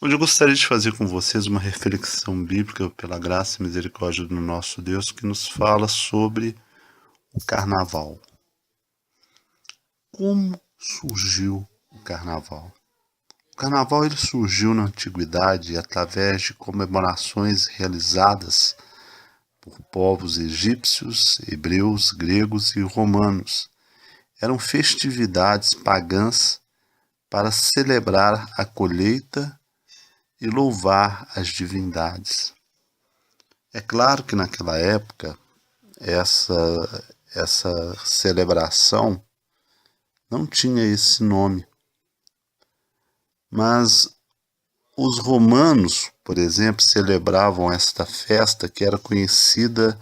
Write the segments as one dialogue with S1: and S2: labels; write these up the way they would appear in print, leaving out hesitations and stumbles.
S1: Hoje eu gostaria de fazer com vocês uma reflexão bíblica pela graça e misericórdia do nosso Deus que nos fala sobre o carnaval. Como surgiu o carnaval? O carnaval ele surgiu na antiguidade através de comemorações realizadas por povos egípcios, hebreus, gregos e romanos. Eram festividades pagãs para celebrar a colheita e louvar as divindades. É claro que naquela época essa celebração não tinha esse nome, mas os romanos, por exemplo, celebravam esta festa que era conhecida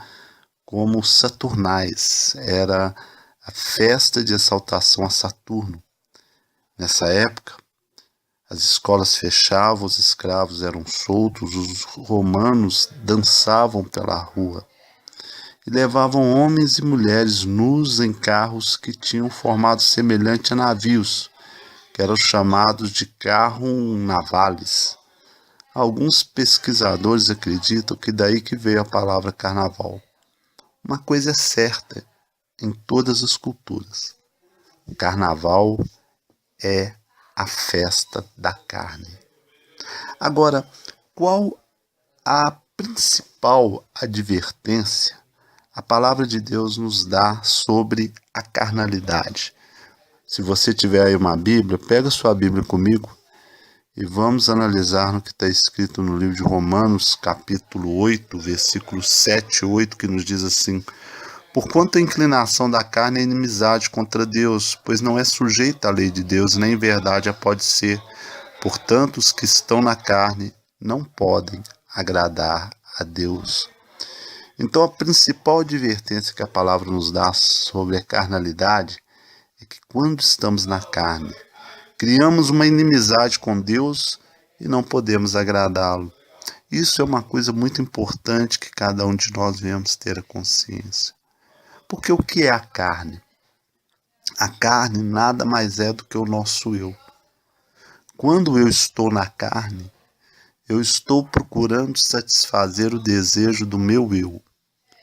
S1: como Saturnais, era a festa de exaltação a Saturno. Nessa época, as escolas fechavam, os escravos eram soltos, os romanos dançavam pela rua e levavam homens e mulheres nus em carros que tinham formato semelhante a navios, que eram chamados de carros navales. Alguns pesquisadores acreditam que daí que veio a palavra carnaval. Uma coisa é certa em todas as culturas: o carnaval é a festa da carne. Agora, qual a principal advertência a palavra de Deus nos dá sobre a carnalidade? Se você tiver aí uma Bíblia, pega sua Bíblia comigo e vamos analisar no que está escrito no livro de Romanos, capítulo 8, versículos 7 e 8, que nos diz assim: Porquanto a inclinação da carne é inimizade contra Deus, pois não é sujeita à lei de Deus, nem em verdade a pode ser. Portanto, os que estão na carne não podem agradar a Deus. Então, a principal advertência que a palavra nos dá sobre a carnalidade é que quando estamos na carne, criamos uma inimizade com Deus e não podemos agradá-lo. Isso é uma coisa muito importante que cada um de nós devemos ter a consciência. Porque o que é a carne? A carne nada mais é do que o nosso eu. Quando eu estou na carne, eu estou procurando satisfazer o desejo do meu eu.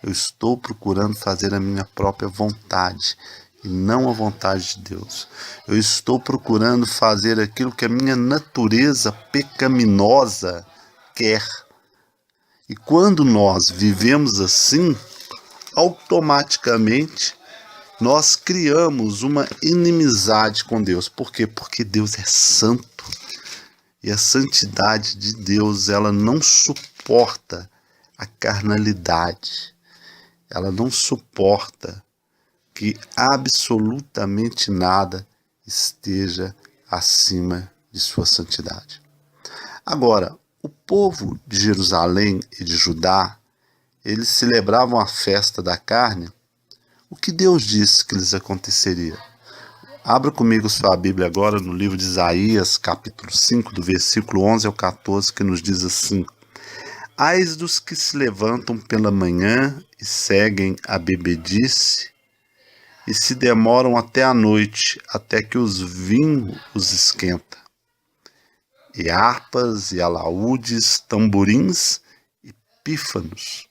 S1: Eu estou procurando fazer a minha própria vontade e não a vontade de Deus. Eu estou procurando fazer aquilo que a minha natureza pecaminosa quer. E quando nós vivemos assim, automaticamente nós criamos uma inimizade com Deus. Por quê? Porque Deus é santo. E a santidade de Deus, ela não suporta a carnalidade. Ela não suporta que absolutamente nada esteja acima de sua santidade. Agora, o povo de Jerusalém e de Judá, eles celebravam a festa da carne. O que Deus disse que lhes aconteceria? Abra comigo sua Bíblia agora no livro de Isaías, capítulo 5, do versículo 11 ao 14, que nos diz assim: Ai dos que se levantam pela manhã e seguem a bebedice, e se demoram até a noite, até que os vinhos os esquenta. E harpas, e alaúdes, tamborins e pífanos,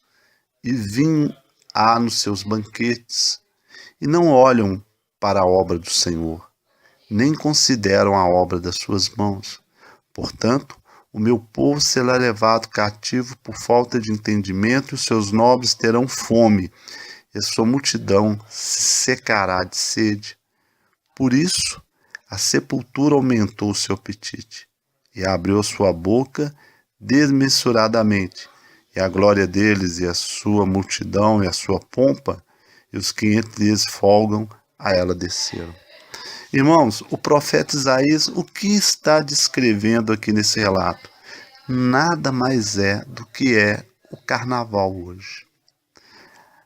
S1: e vinho há nos seus banquetes, e não olham para a obra do Senhor, nem consideram a obra das suas mãos. Portanto, o meu povo será levado cativo por falta de entendimento, e os seus nobres terão fome, e a sua multidão se secará de sede. Por isso, a sepultura aumentou o seu apetite, e abriu a sua boca desmesuradamente, e a glória deles, e a sua multidão, e a sua pompa, e os que entre eles folgam, a ela desceram. Irmãos, o profeta Isaías, o que está descrevendo aqui nesse relato? Nada mais é do que é o carnaval hoje.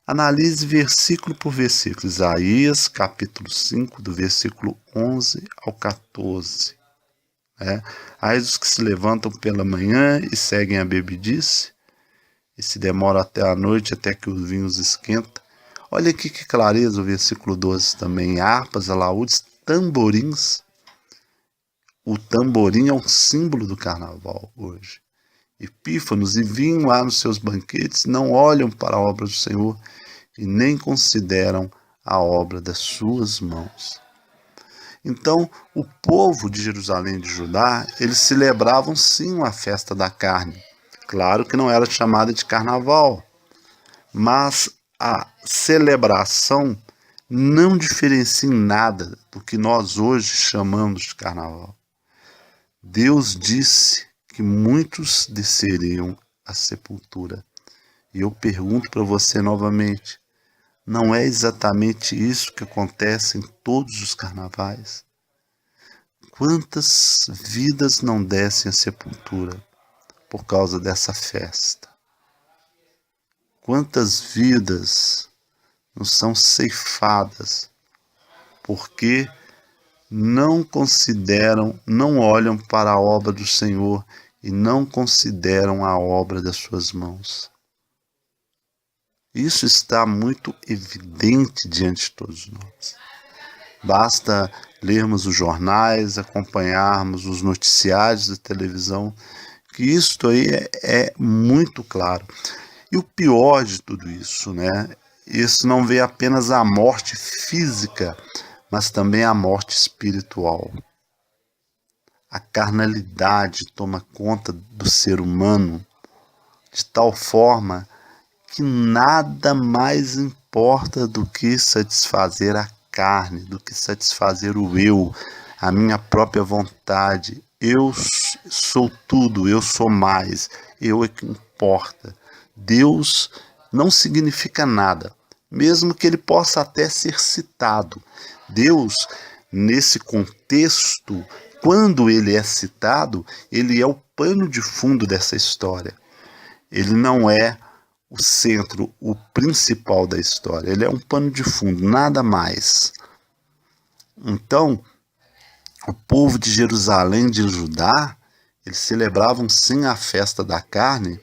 S1: Analise versículo por versículo. Isaías, capítulo 5, do versículo 11 ao 14. Ai dos que se levantam pela manhã e seguem a bebedice, e se demoram até a noite, até que os vinhos esquenta. Olha aqui que clareza o versículo 12 também. Harpas, alaúdes, tamborins. o tamborim é um símbolo do carnaval hoje. Epífanos, e vinham lá nos seus banquetes, não olham para a obra do Senhor e nem consideram a obra das suas mãos. Então, o povo de Jerusalém e de Judá, eles celebravam sim a festa da carne. Claro que não era chamada de carnaval, mas a celebração não diferencia em nada do que nós hoje chamamos de carnaval. Deus disse que muitos desceriam à sepultura. E eu pergunto para você novamente, não é exatamente isso que acontece em todos os carnavais? Quantas vidas não descem à sepultura por causa dessa festa? Quantas vidas não são ceifadas porque não consideram, não olham para a obra do Senhor e não consideram a obra das suas mãos? Isso está muito evidente diante de todos nós. Basta lermos os jornais, acompanharmos os noticiários da televisão, que isto aí é muito claro. E o pior de tudo isso, né? Isso não vê apenas a morte física, mas também a morte espiritual. A carnalidade toma conta do ser humano de tal forma que nada mais importa do que satisfazer a carne, do que satisfazer o eu, a minha própria vontade. Eu sou tudo, eu sou mais, eu é que importa. Deus não significa nada, mesmo que ele possa até ser citado. Deus, nesse contexto, quando ele é citado, ele é o pano de fundo dessa história. Ele não é o centro, o principal da história. Ele é um pano de fundo, nada mais. Então, o povo de Jerusalém e de Judá, eles celebravam sim a festa da carne,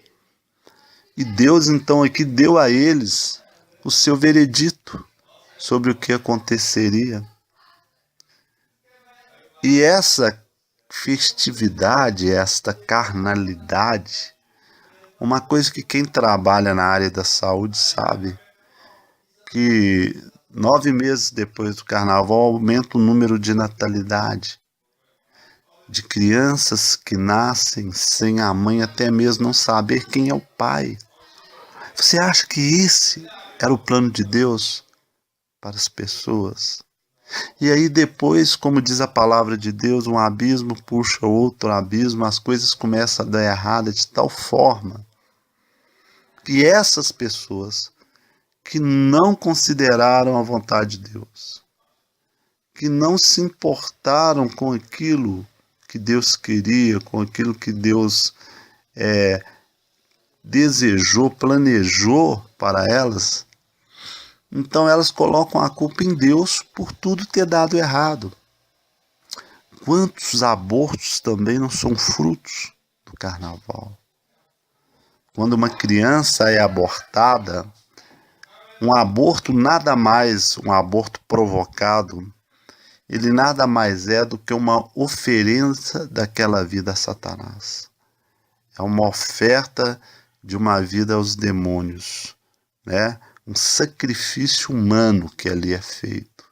S1: e Deus então aqui deu a eles o seu veredito sobre o que aconteceria. E essa festividade, esta carnalidade, uma coisa que quem trabalha na área da saúde sabe, que 9 meses depois do carnaval aumenta o número de natalidade, de crianças que nascem sem a mãe até mesmo não saber quem é o pai. Você acha que esse era o plano de Deus para as pessoas? E aí depois, como diz a palavra de Deus, um abismo puxa outro abismo, as coisas começam a dar errado de tal forma que essas pessoas que não consideraram a vontade de Deus, que não se importaram com aquilo que Deus queria, com aquilo que Deus desejou, planejou para elas, então elas colocam a culpa em Deus por tudo ter dado errado. Quantos abortos também não são frutos do carnaval? Quando uma criança é abortada, um aborto nada mais, um aborto provocado, ele nada mais é do que uma oferenda daquela vida a Satanás. É uma oferta de uma vida aos demônios, né? Um sacrifício humano que ali é feito.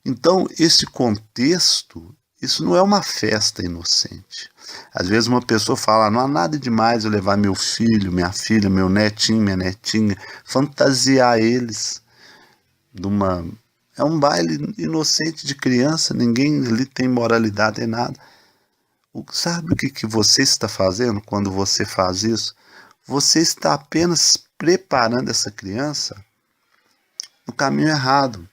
S1: Então, esse contexto, isso não é uma festa inocente. Às vezes uma pessoa fala, não há nada demais eu levar meu filho, minha filha, meu netinho, minha netinha, fantasiar eles é um baile inocente de criança, ninguém ali tem moralidade nem nada. Sabe o que você está fazendo quando você faz isso? Você está apenas preparando essa criança no caminho errado.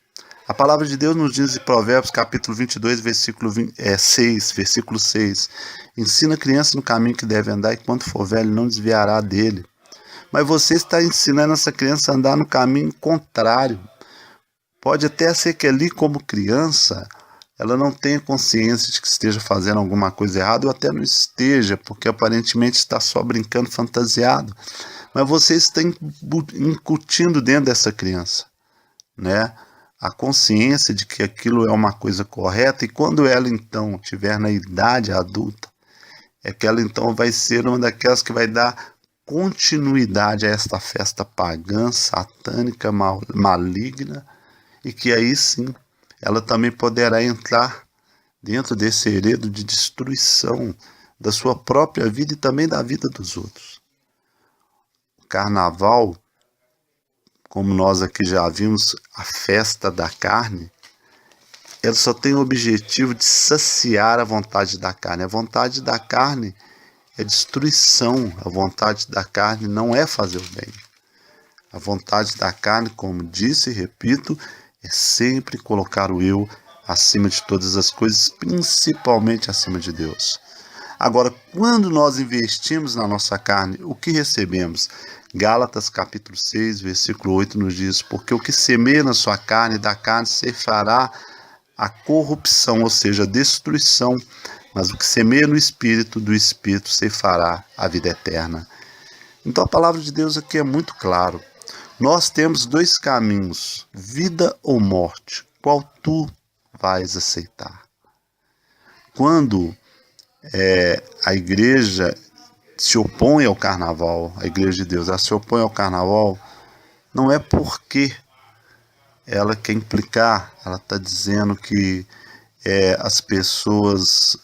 S1: A palavra de Deus nos diz em Provérbios capítulo 22, versículo 6, ensina a criança no caminho que deve andar e quando for velho não desviará dele. Mas você está ensinando essa criança a andar no caminho contrário. Pode até ser que ali como criança ela não tenha consciência de que esteja fazendo alguma coisa errada ou até não esteja, porque aparentemente está só brincando fantasiado. Mas você está incutindo dentro dessa criança, né? a consciência de que aquilo é uma coisa correta, e quando ela então estiver na idade adulta, é que ela então vai ser uma daquelas que vai dar continuidade a esta festa pagã, satânica, maligna, e que aí sim ela também poderá entrar dentro desse heredo de destruição da sua própria vida e também da vida dos outros. O carnaval, como nós aqui já vimos, a festa da carne, ela só tem o objetivo de saciar a vontade da carne. A vontade da carne é destruição, a vontade da carne não é fazer o bem. A vontade da carne, como disse e repito, é sempre colocar o eu acima de todas as coisas, principalmente acima de Deus. Agora, quando nós investimos na nossa carne, o que recebemos? Gálatas capítulo 6, versículo 8 nos diz: porque o que semeia na sua carne, da carne ceifará a corrupção, ou seja, a destruição, mas o que semeia no Espírito, do Espírito ceifará a vida eterna. Então a palavra de Deus aqui é muito claro. Nós temos dois caminhos, vida ou morte. Qual tu vais aceitar? Quando a igreja se opõe ao carnaval, a igreja de Deus, ela se opõe ao carnaval, não é porque ela quer implicar, ela está dizendo que as pessoas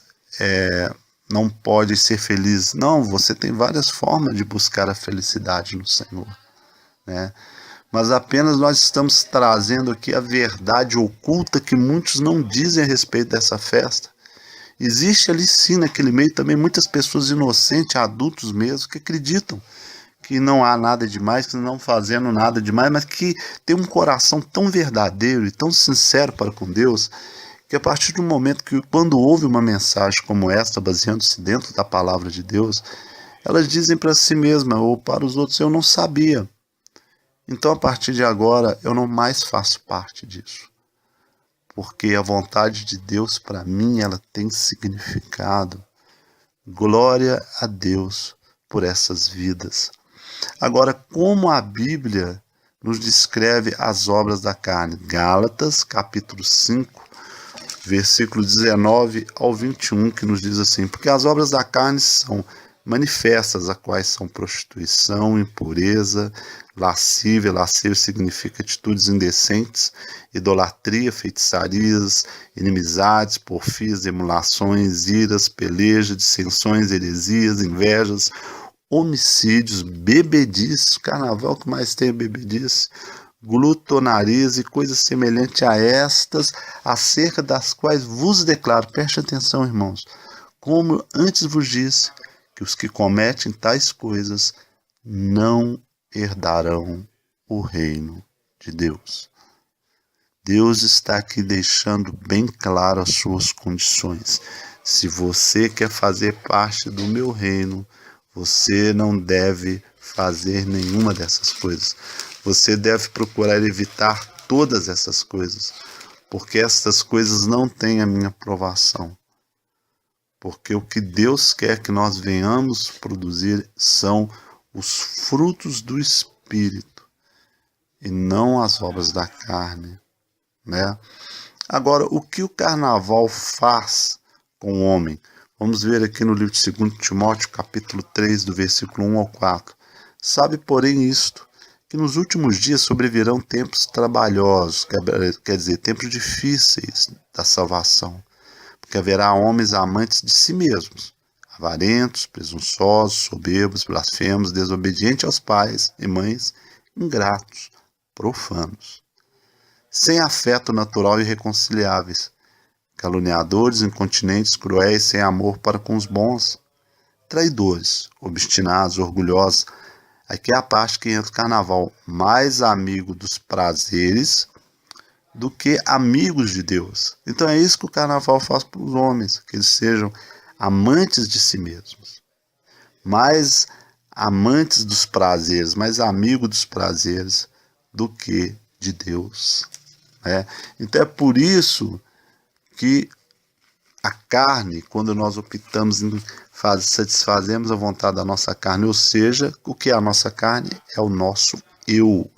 S1: não podem ser felizes. Não, você tem várias formas de buscar a felicidade no Senhor, né? Mas apenas nós estamos trazendo aqui a verdade oculta que muitos não dizem a respeito dessa festa. Existe ali sim, naquele meio também, muitas pessoas inocentes, adultos mesmo, que acreditam que não há nada demais, que não fazendo nada demais, mas que tem um coração tão verdadeiro e tão sincero para com Deus, que a partir do momento que, quando ouve uma mensagem como esta, baseando-se dentro da palavra de Deus, elas dizem para si mesmas ou para os outros: eu não sabia. Então, a partir de agora, eu não mais faço parte disso. Porque a vontade de Deus para mim, ela tem significado. Glória a Deus por essas vidas. Agora, como a Bíblia nos descreve as obras da carne? Gálatas, capítulo 5, versículo 19 ao 21, que nos diz assim: porque as obras da carne são manifestas, as quais são prostituição, impureza, lascívia. Lascívia significa atitudes indecentes, idolatria, feitiçarias, inimizades, porfias, emulações, iras, pelejas, dissensões, heresias, invejas, homicídios, bebedice. Carnaval que mais tem bebedice, glutonarias e coisas semelhantes a estas, acerca das quais vos declaro, preste atenção, irmãos, como antes vos disse, que os que cometem tais coisas não herdarão o reino de Deus. Deus está aqui deixando bem claro as suas condições. Se você quer fazer parte do meu reino, você não deve fazer nenhuma dessas coisas. Você deve procurar evitar todas essas coisas, porque essas coisas não têm a minha aprovação. Porque o que Deus quer que nós venhamos produzir são os frutos do Espírito e não as obras da carne, né? Agora, o que o carnaval faz com o homem? Vamos ver aqui no livro de 2 Timóteo, capítulo 3, do versículo 1 ao 4. Sabe, porém, isto, que nos últimos dias sobrevirão tempos trabalhosos, quer dizer, tempos difíceis da salvação. Porque haverá homens amantes de si mesmos, avarentos, presunçosos, soberbos, blasfemos, desobedientes aos pais e mães, ingratos, profanos, sem afeto natural e irreconciliáveis, caluniadores, incontinentes, cruéis, sem amor para com os bons, traidores, obstinados, orgulhosos. Aqui é a parte que entra o carnaval: mais amigo dos prazeres do que amigos de Deus. Então é isso que o carnaval faz para os homens, que eles sejam amantes de si mesmos, mais amantes dos prazeres, mais amigos dos prazeres do que de Deus, né? Então é por isso que a carne, quando nós optamos em satisfazemos a vontade da nossa carne, ou seja, o que é a nossa carne? É o nosso eu.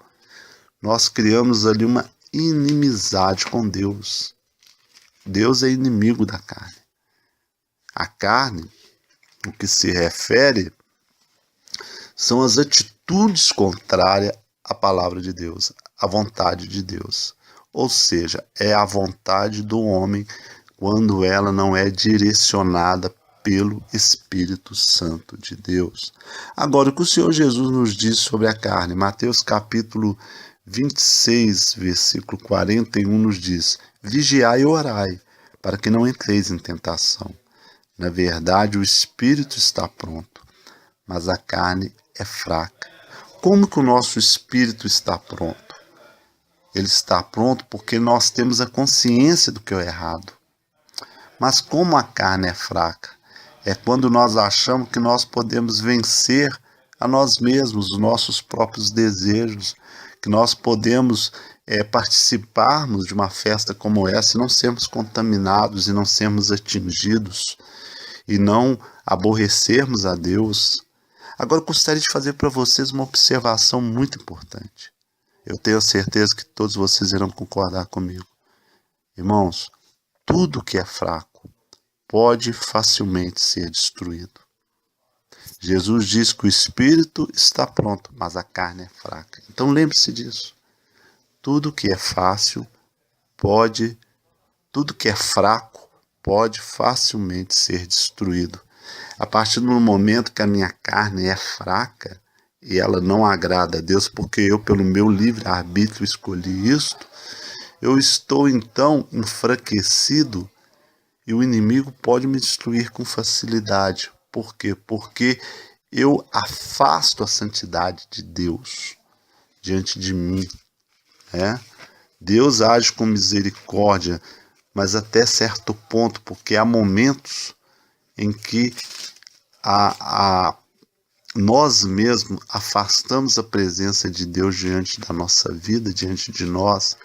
S1: Nós criamos ali uma inimizade com Deus. Deus é inimigo da carne. A carne, o que se refere, são as atitudes contrárias à palavra de Deus, à vontade de Deus. Ou seja, é a vontade do homem quando ela não é direcionada pelo Espírito Santo de Deus. Agora, o que o Senhor Jesus nos diz sobre a carne? Mateus capítulo 26, versículo 41 nos diz: vigiai e orai, para que não entreis em tentação. Na verdade, o espírito está pronto, mas a carne é fraca. Como que o nosso espírito está pronto? Ele está pronto porque nós temos a consciência do que é errado. Mas como a carne é fraca? É quando nós achamos que nós podemos vencer a nós mesmos, os nossos próprios desejos, que nós podemos participarmos de uma festa como essa e não sermos contaminados e não sermos atingidos e não aborrecermos a Deus. Agora, eu gostaria de fazer para vocês uma observação muito importante. Eu tenho certeza que todos vocês irão concordar comigo. Irmãos, tudo que é fraco pode facilmente ser destruído. Jesus diz que o espírito está pronto, mas a carne é fraca. Então lembre-se disso. Tudo que é fácil tudo que é fraco pode facilmente ser destruído. A partir do momento que a minha carne é fraca e ela não agrada a Deus, porque eu, pelo meu livre-arbítrio, escolhi isto, eu estou então enfraquecido e o inimigo pode me destruir com facilidade. Por quê? Porque eu afasto a santidade de Deus diante de mim. Deus age com misericórdia, mas até certo ponto, porque há momentos em que nós mesmos afastamos a presença de Deus diante da nossa vida, diante de nós.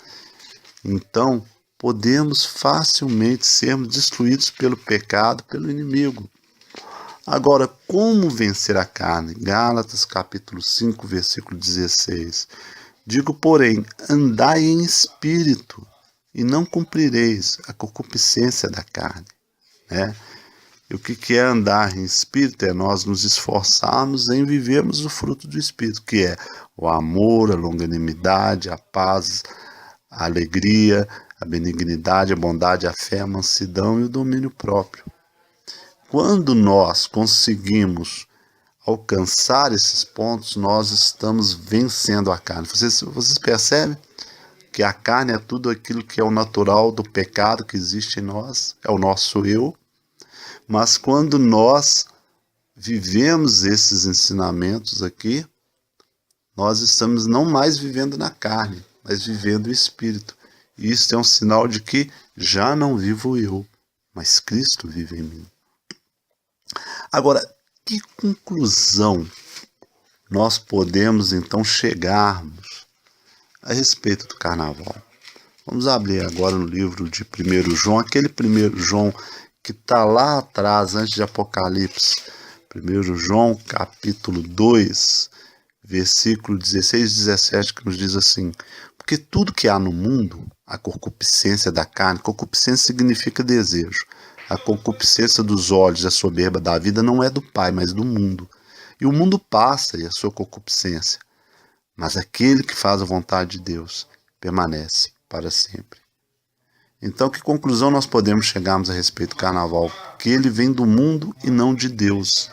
S1: Então, podemos facilmente sermos destruídos pelo pecado, pelo inimigo. Agora, como vencer a carne? Gálatas capítulo 5, versículo 16. Digo, porém, andai em espírito, e não cumprireis a concupiscência da carne. E o que é andar em espírito? É nós nos esforçarmos em vivermos o fruto do espírito, que é o amor, a longanimidade, a paz, a alegria, a benignidade, a bondade, a fé, a mansidão e o domínio próprio. Quando nós conseguimos alcançar esses pontos, nós estamos vencendo a carne. Vocês percebem que a carne é tudo aquilo que é o natural do pecado que existe em nós, é o nosso eu. Mas quando nós vivemos esses ensinamentos aqui, nós estamos não mais vivendo na carne, mas vivendo o Espírito. E isso é um sinal de que já não vivo eu, mas Cristo vive em mim. Agora, que conclusão nós podemos então chegarmos a respeito do carnaval? Vamos abrir agora no livro de 1 João, aquele 1 João que está lá atrás, antes de Apocalipse. 1 João, capítulo 2, versículo 16 e 17, que nos diz assim: porque tudo que há no mundo, a concupiscência da carne, concupiscência significa desejo, a concupiscência dos olhos, a soberba da vida não é do Pai, mas do mundo. E o mundo passa e a sua concupiscência, mas aquele que faz a vontade de Deus permanece para sempre. Então, que conclusão nós podemos chegarmos a respeito do carnaval? Que ele vem do mundo e não de Deus.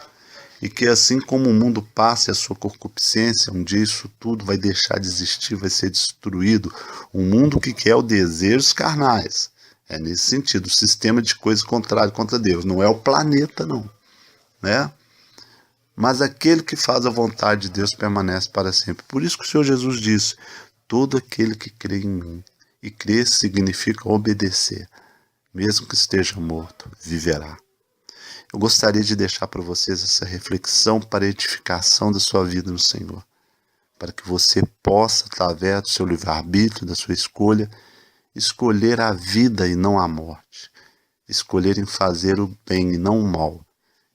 S1: E que assim como o mundo passa e a sua concupiscência, um dia isso tudo vai deixar de existir, vai ser destruído. Um mundo que quer o desejos carnais. É nesse sentido, o sistema de coisas contrário contra Deus. Não é o planeta, não. Mas aquele que faz a vontade de Deus permanece para sempre. Por isso que o Senhor Jesus disse: todo aquele que crê em mim. E crer significa obedecer. Mesmo que esteja morto, viverá. Eu gostaria de deixar para vocês essa reflexão para a edificação da sua vida no Senhor. Para que você possa, através do seu livre-arbítrio, da sua escolha, escolher a vida e não a morte. Escolher em fazer o bem e não o mal.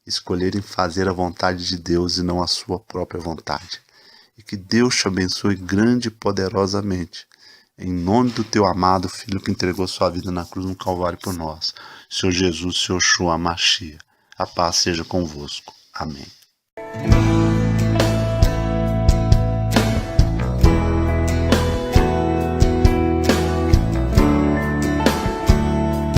S1: Escolher em fazer a vontade de Deus e não a sua própria vontade. E que Deus te abençoe grande e poderosamente. em nome do teu amado Filho que entregou sua vida na cruz no Calvário por nós, Senhor Jesus, Senhor Yeshua Mashiach. A paz seja convosco. Amém.